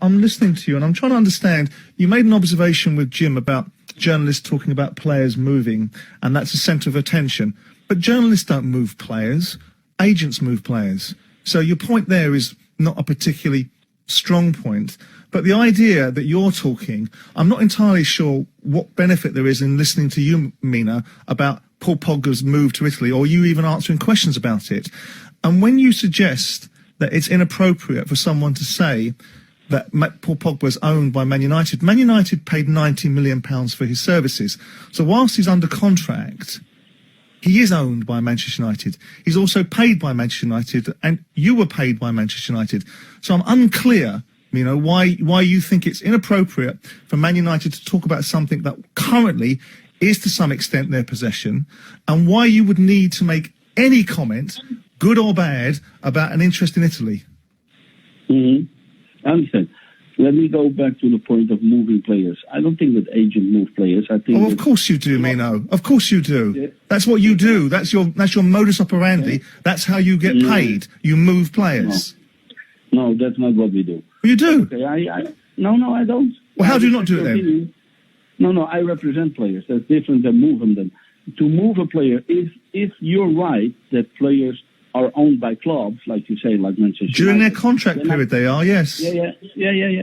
I'm listening to you, and I'm trying to understand. You made an observation with Jim about journalists talking about players moving, and that's a centre of attention. But journalists don't move players; agents move players. So your point there is not a particularly strong point. But the idea that you're talking, I'm not entirely sure what benefit there is in listening to you, Mino, about Paul Pogba's move to Italy, or you even answering questions about it. And when you suggest that it's inappropriate for someone to say that Paul Pogba is owned by Man United paid £90 million for his services. So whilst he's under contract, he is owned by Manchester United. He's also paid by Manchester United, and you were paid by Manchester United. So I'm unclear, why you think it's inappropriate for Man United to talk about something that currently is to some extent their possession, and why you would need to make any comment, good or bad, about an interest in Italy. I understand. Let me go back to the point of moving players. I don't think that agents move players. I think. Oh, of course you do, Mino. Of course you do. Yeah. That's what you do. That's your modus operandi. Yeah. That's how you get paid. You move players. No, that's not what we do. You do. Okay, No, I don't. Well, how do you not do it then? No, I represent players. That's different than moving them. To move a player, if you're right that players are owned by clubs, like you say, like Manchester United. During their contract period, they are, yes. Yeah.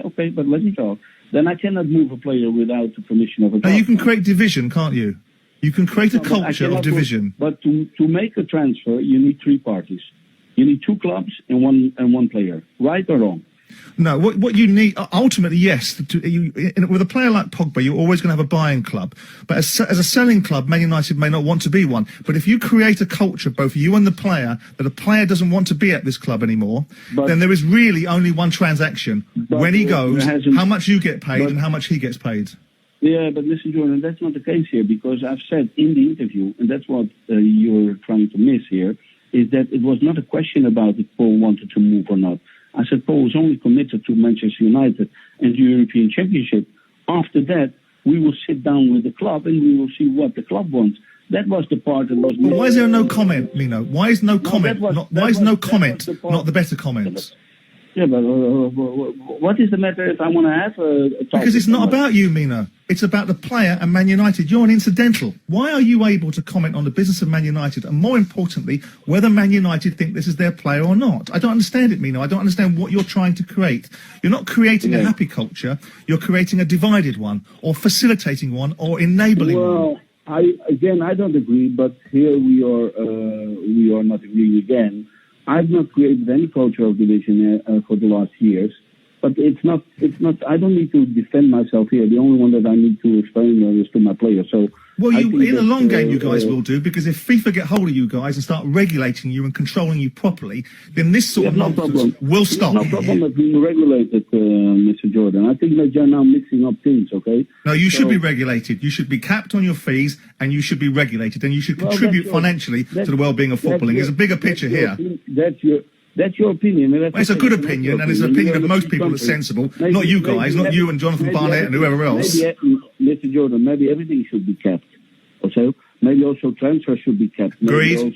Okay, but let me talk. Then I cannot move a player without the permission of a club. Now, you can create division, can't you? You can create a culture of division. But to make a transfer, you need three parties. You need two clubs and one player. Right or wrong? No, what you need, ultimately, yes. With a player like Pogba, you're always going to have a buying club. But as a selling club, Man United may not want to be one. But if you create a culture, both you and the player, that a player doesn't want to be at this club anymore, then there is really only one transaction. When he goes, how much you get paid and how much he gets paid. Yeah, but listen, Jordan, that's not the case here, because I've said in the interview, and that's what you're trying to miss here, is that it was not a question about if Paul wanted to move or not. I said Paul was only committed to Manchester United and the European Championship. After that, we will sit down with the club and we will see what the club wants. That was the part that was. Well, why is there no comment, Mino? Why is no comment? Why is no comment not the better comment? Yeah, but what is the matter if I want to have a talk? Because it's not about you, Mino. It's about the player and Man United. You're an incidental. Why are you able to comment on the business of Man United, and more importantly, whether Man United think this is their player or not? I don't understand it, Mino. I don't understand what you're trying to create. You're not creating a happy culture. You're creating a divided one, or facilitating one, or enabling one. I don't agree, but here we are not agreeing again. I've not created any culture of division for the last years, but it's not. I don't need to defend myself here. The only one that I need to explain is to my players. So, well, in the long game, you guys will do, because if FIFA get hold of you guys and start regulating you and controlling you properly, then this sort of nonsense will stop. There's no problem with being regulated, Mr. Jordan. I think that you're now mixing up things. Okay. No, you should be regulated. You should be capped on your fees, and you should be regulated, and you should contribute financially to the well-being of footballing. There's a bigger picture here. That's your opinion. It's a good opinion, and it's an opinion of most people that's sensible. Not you guys, not you and Jonathan Barnett and whoever else. Mr. Jordan, maybe everything should be kept. Also, maybe also transfer should be kept. Agreed.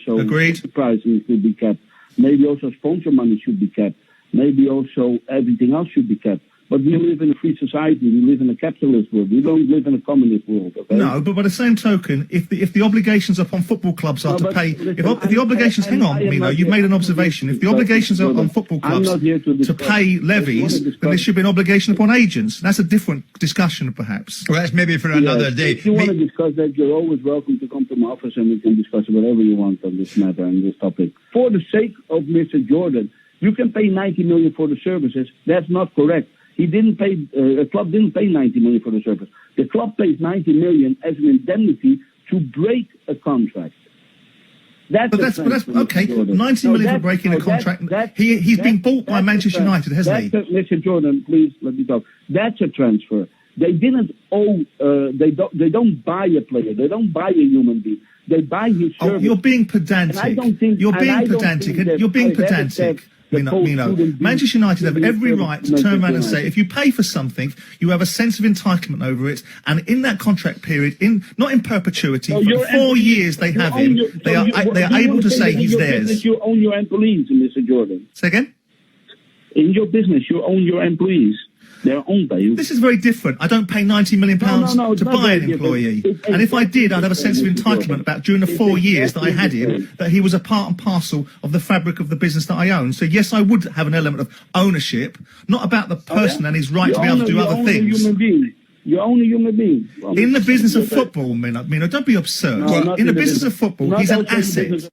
Pricing should be kept. Maybe also sponsor money should be kept. Maybe also everything else should be kept. But we live in a free society. We live in a capitalist world. We don't live in a communist world. Okay? No, but by the same token, if the obligations upon football clubs are to pay, if the obligations, hang on, Mino, you've made an observation. If the obligations are on football clubs to pay levies, then there should be an obligation upon agents. That's a different discussion, perhaps. Well, that's maybe for another day. If you want to discuss that, you're always welcome to come to my office and we can discuss whatever you want on this matter and this topic. For the sake of Mr. Jordan, you can pay 90 million for the services. That's not correct. He didn't pay. A club didn't pay 90 million for the service. The club pays 90 million as an indemnity to break a contract. That's okay. 90 million for breaking a contract. He's been bought by Manchester United, hasn't he? Mr. Jordan, please let me talk. That's a transfer. They didn't owe. They don't buy a player. They don't buy a human being. They buy his service. Oh, you're being pedantic. You're being pedantic. Mino, Manchester United have every right to turn around and say, if you pay for something, you have a sense of entitlement over it, and in that contract period, not in perpetuity, for 4 years they have him, they are able to say he's theirs. You own your employees, Mr. Jordan. Say again? In your business, you own your employees. They're owned by you. This is very different. I don't pay £90 million No, it's to not buy an very employee. different. And if I did, I'd have a sense of exactly entitlement about during the 4 years that I had him, that he was a part and parcel of the fabric of the business that I own. So yes, I would have an element of ownership, not about the person and his right to be able to do other things. You own a human being. In the business of football, Mino, don't be absurd. No, not In the business of football, not he's an also in the asset. business of